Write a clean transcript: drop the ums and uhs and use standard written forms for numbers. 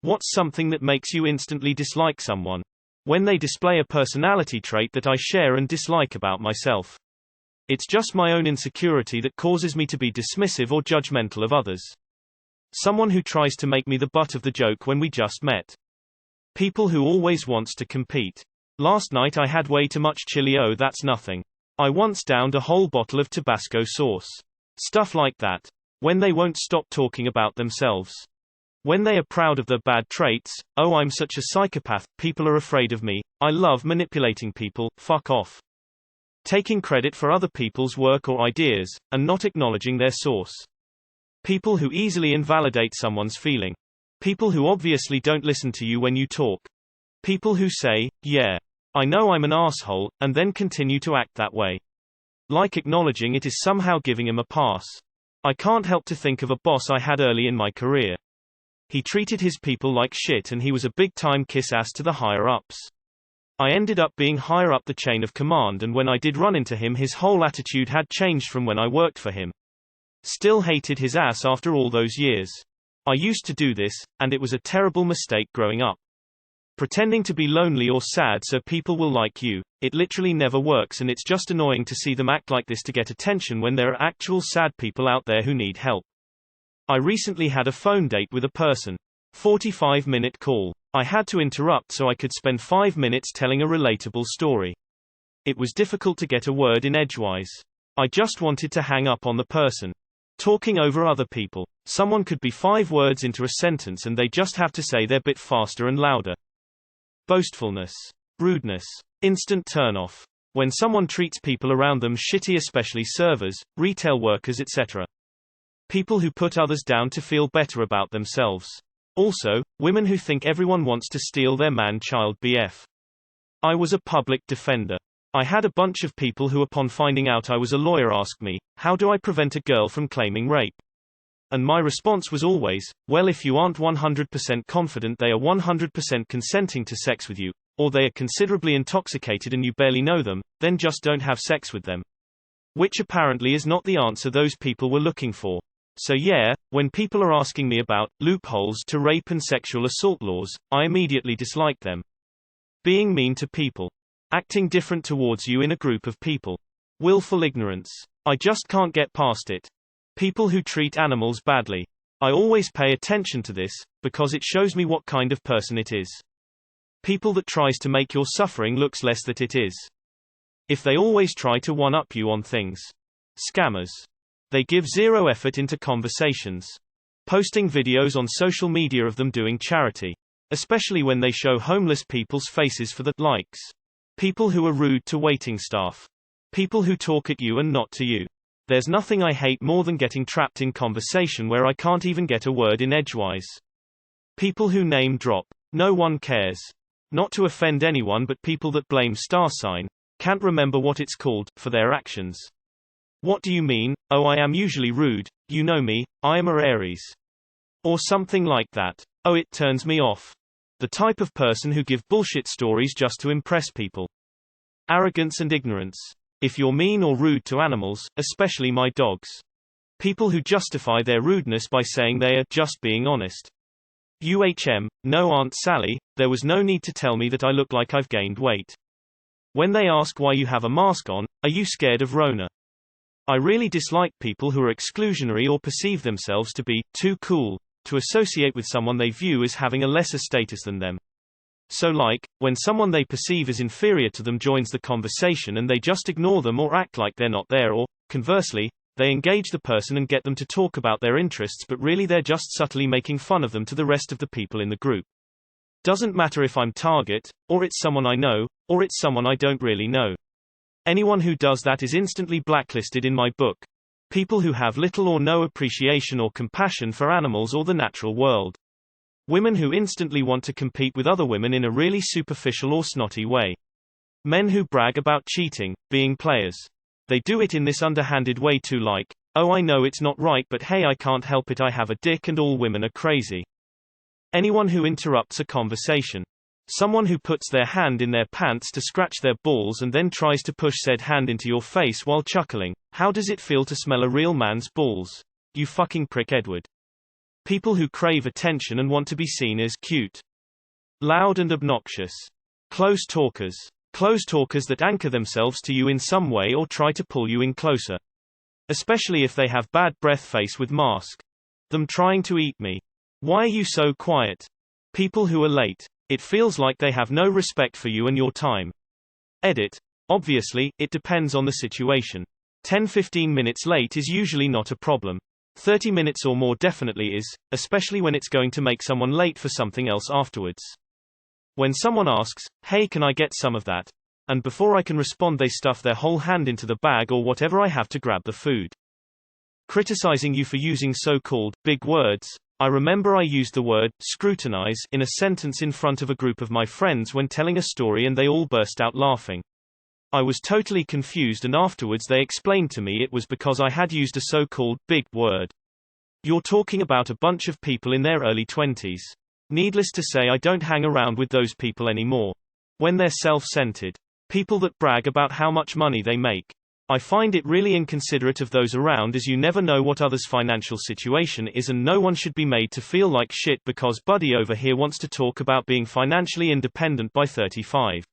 What's something that makes you instantly dislike someone? When they display a personality trait that I share and dislike about myself. It's just my own insecurity that causes me to be dismissive or judgmental of others. Someone who tries to make me the butt of the joke when we just met. People who always wants to compete. Last night I had way too much chili, oh that's nothing. I once downed a whole bottle of Tabasco sauce. Stuff like that. When they won't stop talking about themselves. When they are proud of their bad traits, oh I'm such a psychopath, people are afraid of me, I love manipulating people, fuck off. Taking credit for other people's work or ideas, and not acknowledging their source. People who easily invalidate someone's feeling. People who obviously don't listen to you when you talk. People who say, yeah, I know I'm an asshole, and then continue to act that way. Like acknowledging it is somehow giving him a pass. I can't help to think of a boss I had early in my career. He treated his people like shit and he was a big-time kiss-ass to the higher-ups. I ended up being higher up the chain of command, and when I did run into him his whole attitude had changed from when I worked for him. Still hated his ass after all those years. I used to do this, and it was a terrible mistake growing up. Pretending to be lonely or sad so people will like you, it literally never works, and it's just annoying to see them act like this to get attention when there are actual sad people out there who need help. I recently had a phone date with a person. 45-minute call. I had to interrupt so I could spend 5 minutes telling a relatable story. It was difficult to get a word in edgewise. I just wanted to hang up on the person. Talking over other people. Someone could be 5 words into a sentence and they just have to say their bit faster and louder. Boastfulness. Rudeness. Instant turn-off. When someone treats people around them shitty, especially servers, retail workers, etc. People who put others down to feel better about themselves. Also, women who think everyone wants to steal their man-child BF. I was a public defender. I had a bunch of people who upon finding out I was a lawyer asked me, how do I prevent a girl from claiming rape? And my response was always, well if you aren't 100% confident they are 100% consenting to sex with you, or they are considerably intoxicated and you barely know them, then just don't have sex with them. Which apparently is not the answer those people were looking for. So yeah, when people are asking me about loopholes to rape and sexual assault laws, I immediately dislike them. Being mean to people. Acting different towards you in a group of people. Willful ignorance. I just can't get past it. People who treat animals badly. I always pay attention to this, because it shows me what kind of person it is. People that tries to make your suffering looks less that it is. If they always try to one-up you on things. Scammers. They give zero effort into conversations. Posting videos on social media of them doing charity. Especially when they show homeless people's faces for the likes. People who are rude to waiting staff. People who talk at you and not to you. There's nothing I hate more than getting trapped in conversation where I can't even get a word in edgewise. People who name drop. No one cares. Not to offend anyone, but people that blame star sign, can't remember what it's called, for their actions. What do you mean? Oh, I am usually rude, you know me, I am a Aries. Or something like that. Oh, it turns me off. The type of person who give bullshit stories just to impress people. Arrogance and ignorance. If you're mean or rude to animals, especially my dogs. People who justify their rudeness by saying they are just being honest. No Aunt Sally, there was no need to tell me that I look like I've gained weight. When they ask why you have a mask on, are you scared of Rona? I really dislike people who are exclusionary or perceive themselves to be too cool to associate with someone they view as having a lesser status than them. So like, when someone they perceive as inferior to them joins the conversation and they just ignore them or act like they're not there, or, conversely, they engage the person and get them to talk about their interests but really they're just subtly making fun of them to the rest of the people in the group. Doesn't matter if I'm target, or it's someone I know, or it's someone I don't really know. Anyone who does that is instantly blacklisted in my book. People who have little or no appreciation or compassion for animals or the natural world. Women who instantly want to compete with other women in a really superficial or snotty way. Men who brag about cheating, being players. They do it in this underhanded way too, like, oh I know it's not right but hey I can't help it, I have a dick and all women are crazy. Anyone who interrupts a conversation. Someone who puts their hand in their pants to scratch their balls and then tries to push said hand into your face while chuckling. How does it feel to smell a real man's balls? You fucking prick, Edward. People who crave attention and want to be seen as cute. Loud and obnoxious. Close talkers. Close talkers that anchor themselves to you in some way or try to pull you in closer. Especially if they have bad breath face with mask. Them trying to eat me. Why are you so quiet? People who are late. It feels like they have no respect for you and your time. Edit. Obviously, it depends on the situation. 10-15 minutes late is usually not a problem. 30 minutes or more definitely is, especially when it's going to make someone late for something else afterwards. When someone asks, "Hey, can I get some of that?" and before I can respond they stuff their whole hand into the bag or whatever I have to grab the food. Criticizing you for using so-called big words. I remember I used the word scrutinize in a sentence in front of a group of my friends when telling a story and they all burst out laughing. I was totally confused and afterwards they explained to me it was because I had used a so-called big word. You're talking about a bunch of people in their early 20s. Needless to say I don't hang around with those people anymore. When they're self-centered. People that brag about how much money they make. I find it really inconsiderate of those around as you never know what others' financial situation is and no one should be made to feel like shit because buddy over here wants to talk about being financially independent by 35.